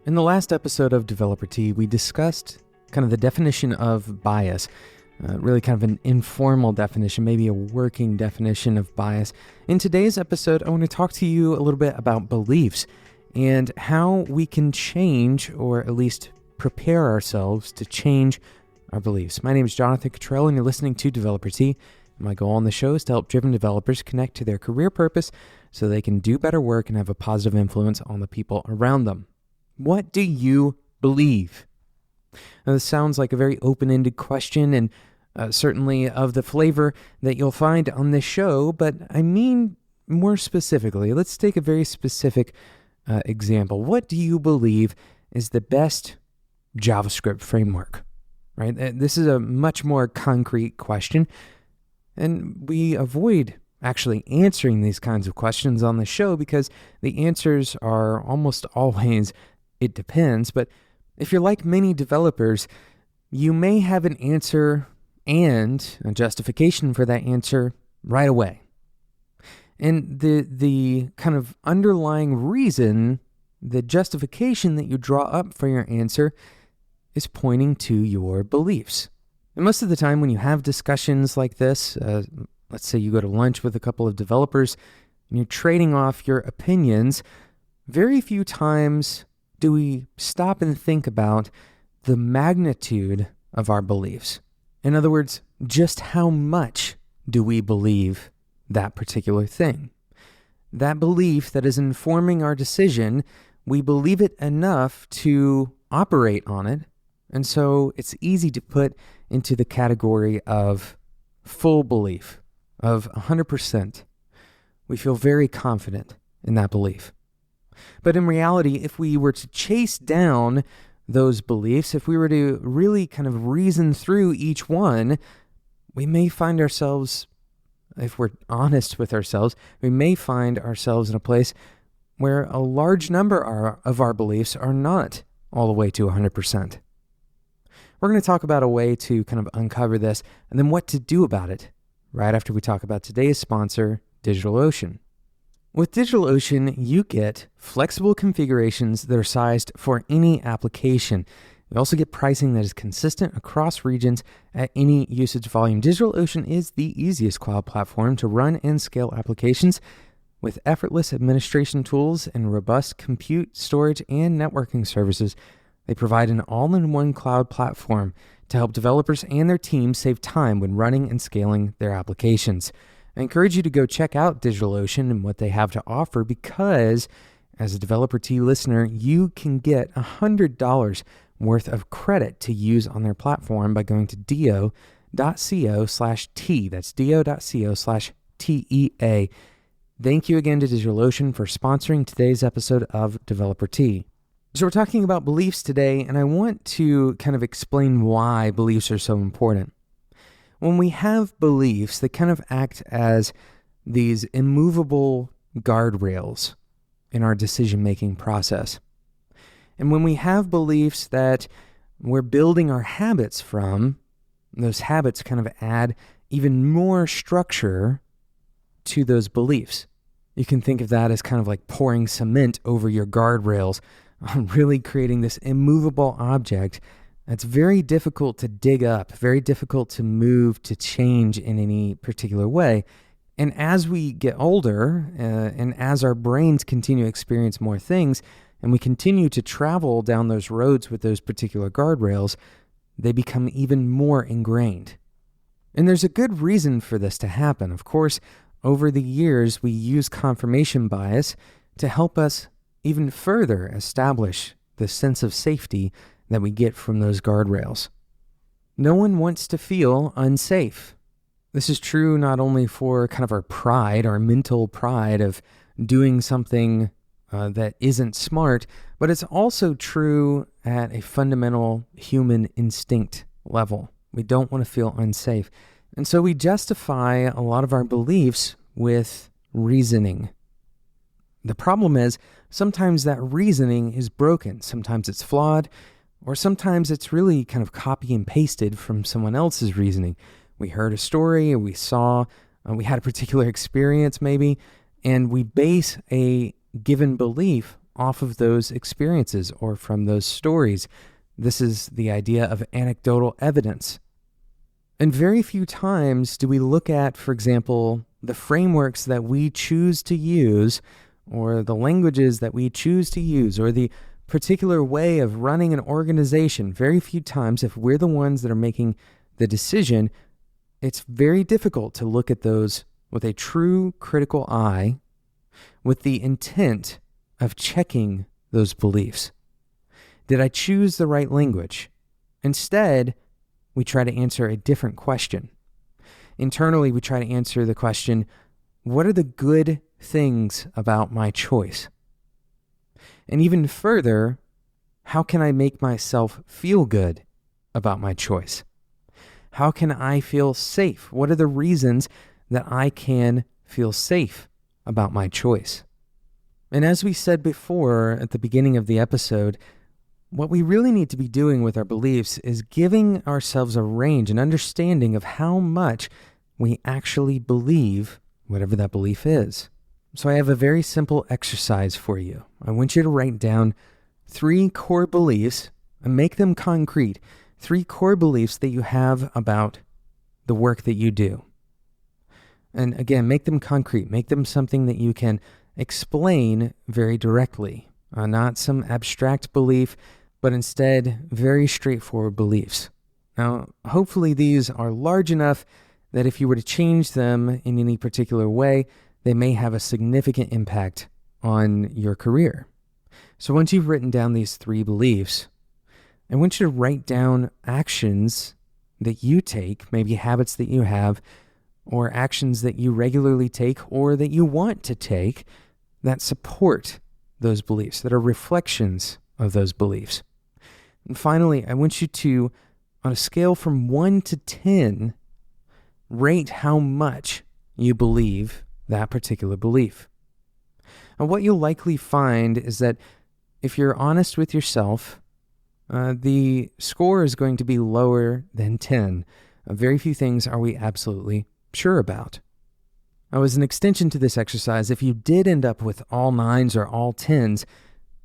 In the last episode of Developer Tea, we discussed kind of the definition of bias, really kind of an informal definition, maybe a working definition of bias. In today's episode, I want to talk to you a little bit about beliefs and how we can change, or at least prepare ourselves to change our beliefs. My name is Jonathan Cottrell, and you're listening to Developer Tea. My goal on the show is to help driven developers connect to their career purpose so they can do better work and have a positive influence on the people around them. What do you believe? Now, this sounds like a very open-ended question and certainly of the flavor that you'll find on this show, but I mean more specifically. Let's take a very specific example. What do you believe is the best JavaScript framework? Right? This is a much more concrete question, and we avoid actually answering these kinds of questions on the show because the answers are almost always it depends. But if you're like many developers, you may have an answer and a justification for that answer right away. And the kind of underlying reason, the justification that you draw up for your answer is pointing to your beliefs. And most of the time when you have discussions like this, let's say you go to lunch with a couple of developers and you're trading off your opinions, very few times do we stop and think about the magnitude of our beliefs. In other words, just how much do we believe that particular thing? That belief that is informing our decision, we believe it enough to operate on it, and so it's easy to put into the category of full belief, of 100%. We feel very confident in that belief. But in reality, if we were to chase down those beliefs, if we were to really kind of reason through each one, we may find ourselves, if we're honest with ourselves, we may find ourselves in a place where a large number of our beliefs are not all the way to 100%. We're going to talk about a way to kind of uncover this and then what to do about it right after we talk about today's sponsor, DigitalOcean. With DigitalOcean, you get flexible configurations that are sized for any application. You also get pricing that is consistent across regions at any usage volume. DigitalOcean is the easiest cloud platform to run and scale applications with effortless administration tools and robust compute, storage, and networking services. They provide an all-in-one cloud platform to help developers and their teams save time when running and scaling their applications. I encourage you to go check out DigitalOcean and what they have to offer because as a Developer Tea listener, you can get $100 worth of credit to use on their platform by going to do.co/T. That's do.co/TEA. Thank you again to DigitalOcean for sponsoring today's episode of Developer Tea. So we're talking about beliefs today, and I want to kind of explain why beliefs are so important. When we have beliefs, they kind of act as these immovable guardrails in our decision-making process. And when we have beliefs that we're building our habits from, those habits kind of add even more structure to those beliefs. You can think of that as kind of like pouring cement over your guardrails, really creating this immovable object that's very difficult to dig up, very difficult to move, to change in any particular way. And as we get older, and as our brains continue to experience more things, and we continue to travel down those roads with those particular guardrails, they become even more ingrained. And there's a good reason for this to happen. Of course, over the years, we use confirmation bias to help us even further establish the sense of safety that we get from those guardrails. No one wants to feel unsafe. This is true not only for kind of our pride, our mental pride of doing something that isn't smart, but it's also true at a fundamental human instinct level. We don't want to feel unsafe. And so we justify a lot of our beliefs with reasoning. The problem is sometimes that reasoning is broken. Sometimes it's flawed, or sometimes it's really kind of copy and pasted from someone else's reasoning. We heard a story, or we saw, we had a particular experience maybe, and we base a given belief off of those experiences or from those stories. This is the idea of anecdotal evidence. And very few times do we look at, for example, the frameworks that we choose to use, or the languages that we choose to use, or the particular way of running an organization. Very few times, if we're the ones that are making the decision, it's very difficult to look at those with a true critical eye, with the intent of checking those beliefs. Did I choose the right language? Instead, we try to answer a different question. Internally, we try to answer the question, what are the good things about my choice? And even further, how can I make myself feel good about my choice? How can I feel safe? What are the reasons that I can feel safe about my choice? And as we said before at the beginning of the episode, what we really need to be doing with our beliefs is giving ourselves a range, an understanding of how much we actually believe whatever that belief is. So I have a very simple exercise for you. I want you to write down 3 core beliefs and make them concrete. 3 core beliefs that you have about the work that you do. And again, make them concrete. Make them something that you can explain very directly. Not some abstract belief, but instead very straightforward beliefs. Now, hopefully these are large enough that if you were to change them in any particular way, they may have a significant impact on your career. So once you've written down these 3 beliefs, I want you to write down actions that you take, maybe habits that you have, or actions that you regularly take or that you want to take that support those beliefs, that are reflections of those beliefs. And finally, I want you to, on a scale from 1 to 10, rate how much you believe that particular belief. And what you'll likely find is that if you're honest with yourself, the score is going to be lower than 10. Very few things are we absolutely sure about. Now, as an extension to this exercise, if you did end up with all 9s or all 10s,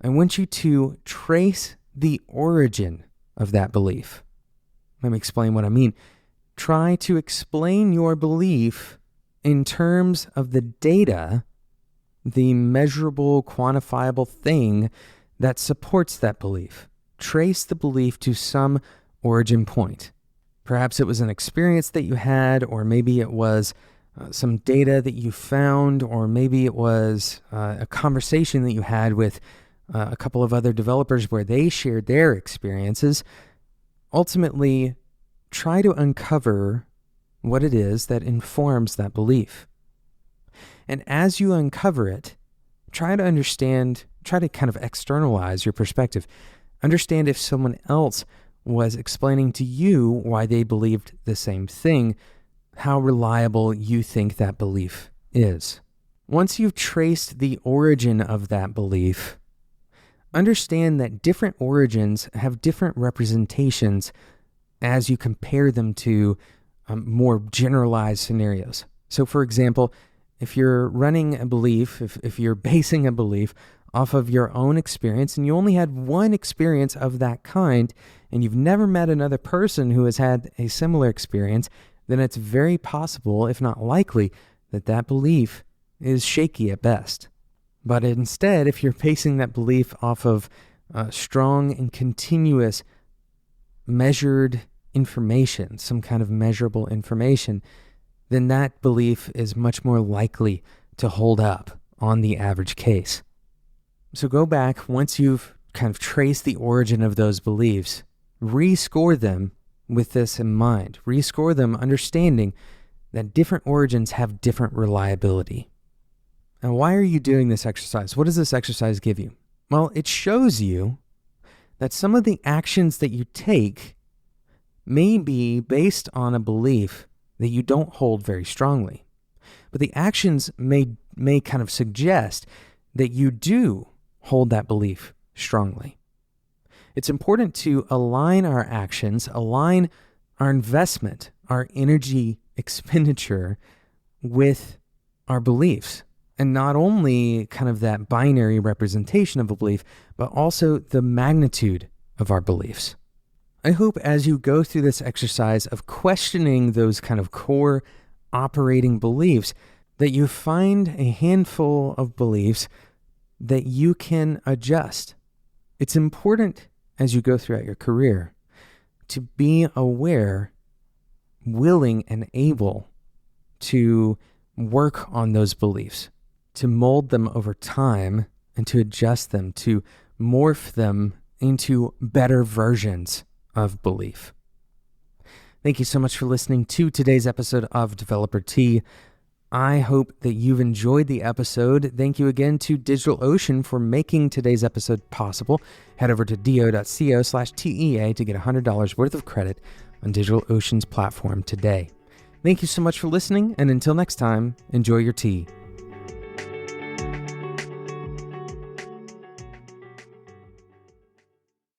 I want you to trace the origin of that belief. Let me explain what I mean. Try to explain your belief in terms of the data, the measurable, quantifiable thing that supports that belief. Trace the belief to some origin point. Perhaps it was an experience that you had, or maybe it was some data that you found, or maybe it was a conversation that you had with a couple of other developers where they shared their experiences. Ultimately, try to uncover what it is that informs that belief. And as you uncover it, try to understand, try to kind of externalize your perspective. Understand if someone else was explaining to you why they believed the same thing, how reliable you think that belief is. Once you've traced the origin of that belief, understand that different origins have different representations as you compare them to more generalized scenarios. So for example, if you're running a belief, if you're basing a belief off of your own experience and you only had one experience of that kind and you've never met another person who has had a similar experience, then it's very possible, if not likely, that that belief is shaky at best. But instead, if you're basing that belief off of strong and continuous measured information, some kind of measurable information, then that belief is much more likely to hold up on the average case. So go back, once you've kind of traced the origin of those beliefs, rescore them with this in mind. Rescore them understanding that different origins have different reliability. Now, why are you doing this exercise? What does this exercise give you? Well, it shows you that some of the actions that you take may be based on a belief that you don't hold very strongly. But the actions may kind of suggest that you do hold that belief strongly. It's important to align our actions, align our investment, our energy expenditure with our beliefs. And not only kind of that binary representation of a belief, but also the magnitude of our beliefs. I hope as you go through this exercise of questioning those kind of core operating beliefs, that you find a handful of beliefs that you can adjust. It's important as you go throughout your career to be aware, willing, and able to work on those beliefs, to mold them over time and to adjust them, to morph them into better versions of belief. Thank you so much for listening to today's episode of Developer Tea. I hope that you've enjoyed the episode. Thank you again to DigitalOcean for making today's episode possible. Head over to do.co/TEA to get $100 worth of credit on DigitalOcean's platform today. Thank you so much for listening, and until next time, enjoy your tea.